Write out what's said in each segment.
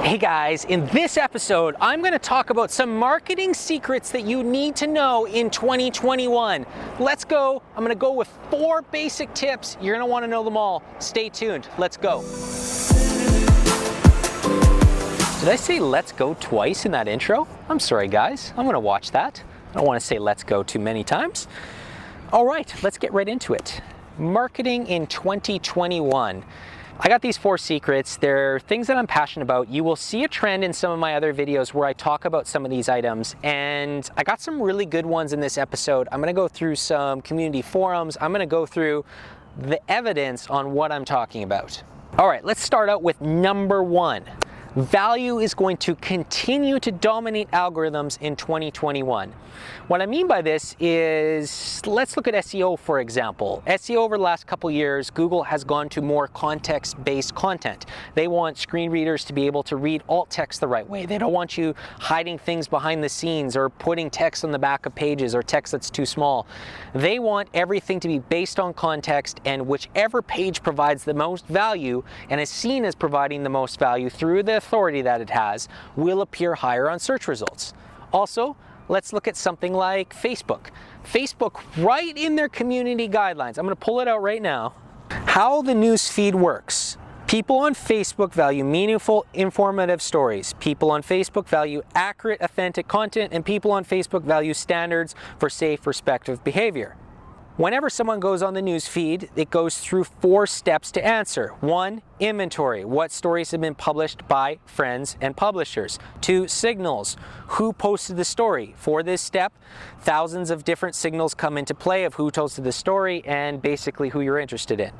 Hey guys, in this episode, I'm going to talk about some marketing secrets that you need to know in 2021. Let's go. I'm going to go with 4 basic tips. You're going to want to know them all. Stay tuned. Let's go. Did I say let's go twice in that intro? I'm sorry guys. I'm going to watch that. I don't want to say let's go too many times. All right, let's get right into it. Marketing in 2021. I got these 4 secrets. They're things that I'm passionate about. You will see a trend in some of my other videos where I talk about some of these items, and I got some really good ones in this episode. I'm going to go through some community forums. I'm going to go through the evidence on what I'm talking about. All right, let's start out with number 1. Value is going to continue to dominate algorithms in 2021. What I mean by this is, let's look at SEO for example. SEO over the last couple years, Google has gone to more context-based content. They want screen readers to be able to read alt text the right way. They don't want you hiding things behind the scenes or putting text on the back of pages or text that's too small. They want everything to be based on context, and whichever page provides the most value and is seen as providing the most value through the authority that it has will appear higher on search results. Also, let's look at something like Facebook. Facebook, right in their community guidelines, I'm going to pull it out right now, how the news feed works. People on Facebook value meaningful, informative stories. People on Facebook value accurate, authentic content, and people on Facebook value standards for safe, respectful behavior. Whenever someone goes on the news feed, it goes through 4 steps to answer. 1, inventory. What stories have been published by friends and publishers? 2, signals. Who posted the story? For this step, thousands of different signals come into play of who posted the story and basically who you're interested in.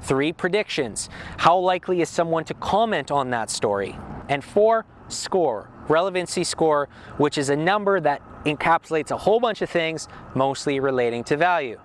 3, predictions. How likely is someone to comment on that story? And 4, score. Relevancy score, which is a number that encapsulates a whole bunch of things, mostly relating to value.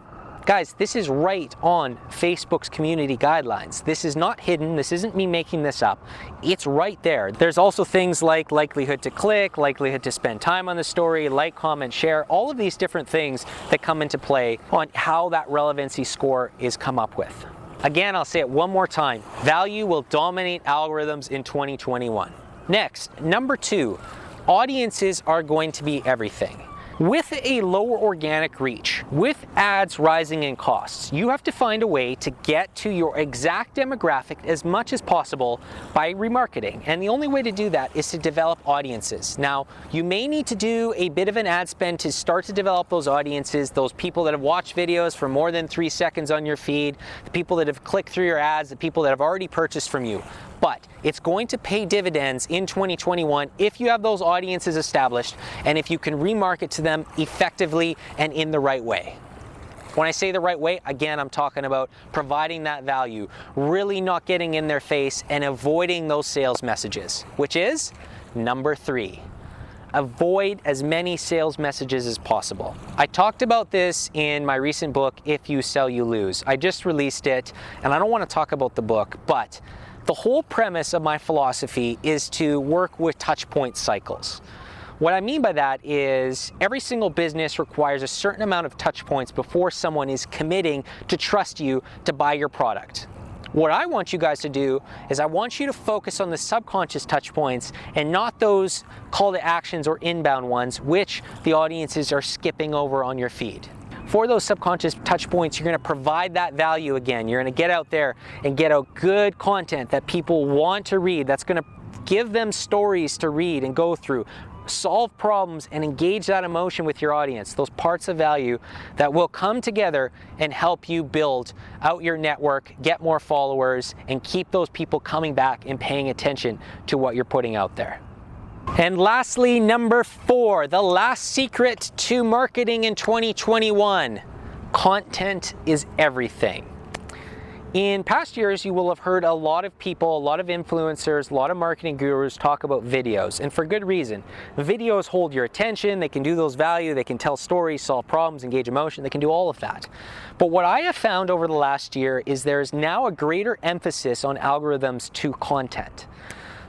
Guys, this is right on Facebook's community guidelines. This is not hidden. This isn't me making this up. It's right there. There's also things like likelihood to click, likelihood to spend time on the story, like, comment, share, all of these different things that come into play on how that relevancy score is come up with. Again, I'll say it one more time. Value will dominate algorithms in 2021. Next, number 2, audiences are going to be everything. With a lower organic reach, with ads rising in costs, you have to find a way to get to your exact demographic as much as possible by remarketing. And the only way to do that is to develop audiences. Now, you may need to do a bit of an ad spend to start to develop those audiences, those people that have watched videos for more than 3 seconds on your feed, the people that have clicked through your ads, the people that have already purchased from you. But it's going to pay dividends in 2021 if you have those audiences established and if you can remarket to them effectively and in the right way. When I say the right way, again, I'm talking about providing that value, really not getting in their face and avoiding those sales messages, which is number 3. Avoid as many sales messages as possible. I talked about this in my recent book, If You Sell, You Lose. I just released it, and I don't want to talk about the book, but the whole premise of my philosophy is to work with touch point cycles. What I mean by that is every single business requires a certain amount of touch points before someone is committing to trust you to buy your product. What I want you guys to do is I want you to focus on the subconscious touch points and not those call to actions or inbound ones, which the audiences are skipping over on your feed. For those subconscious touch points, you're going to provide that value again. You're going to get out there and get out good content that people want to read. That's going to give them stories to read and go through, solve problems, and engage that emotion with your audience. Those parts of value that will come together and help you build out your network, get more followers, and keep those people coming back and paying attention to what you're putting out there. And lastly, number 4, the last secret to marketing in 2021. Content is everything. In past years, you will have heard a lot of people, a lot of influencers, a lot of marketing gurus talk about videos, and for good reason. Videos hold your attention, they can do those value, they can tell stories, solve problems, engage emotion, they can do all of that. But what I have found over the last year is there's now a greater emphasis on algorithms to content.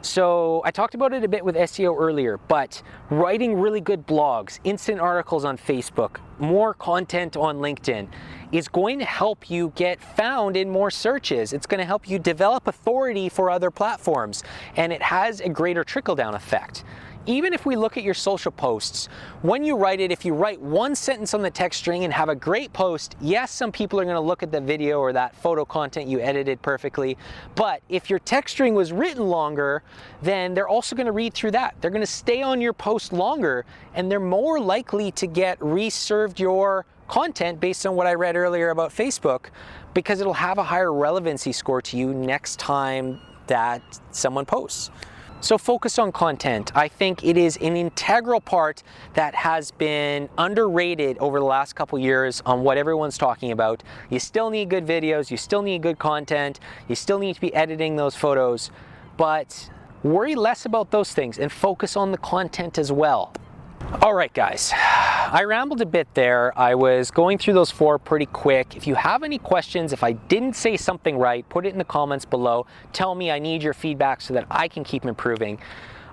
So I talked about it a bit with SEO earlier, but writing really good blogs, instant articles on Facebook, more content on LinkedIn, is going to help you get found in more searches. It's going to help you develop authority for other platforms, and it has a greater trickle-down effect. Even if we look at your social posts, when you write it, if you write one sentence on the text string and have a great post, yes, some people are going to look at the video or that photo content you edited perfectly, but if your text string was written longer, then they're also going to read through that. They're going to stay on your post longer, and they're more likely to get reserved your content based on what I read earlier about Facebook, because it'll have a higher relevancy score to you next time that someone posts. So focus on content. I think it is an integral part that has been underrated over the last couple years on what everyone's talking about. You still need good videos, you still need good content, you still need to be editing those photos, but worry less about those things and focus on the content as well. All right, guys, I rambled a bit there. I was going through those 4 pretty quick. If you have any questions, if I didn't say something right, put it in the comments below. Tell me. I need your feedback so that I can keep improving.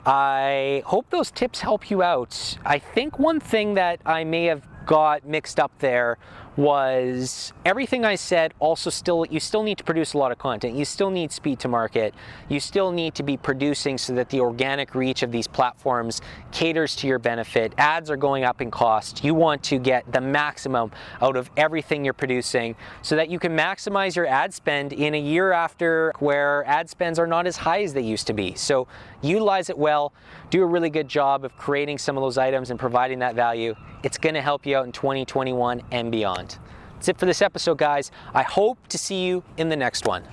I hope those tips help you out. I think one thing that I may have got mixed up there was everything I said. Also, you still need to produce a lot of content. You still need speed to market. You still need to be producing so that the organic reach of these platforms caters to your benefit. Ads are going up in cost. You want to get the maximum out of everything you're producing so that you can maximize your ad spend in a year after where ad spends are not as high as they used to be. So utilize it well. Do a really good job of creating some of those items and providing that value. It's going to help you out in 2021 and beyond. That's it for this episode, guys. I hope to see you in the next one.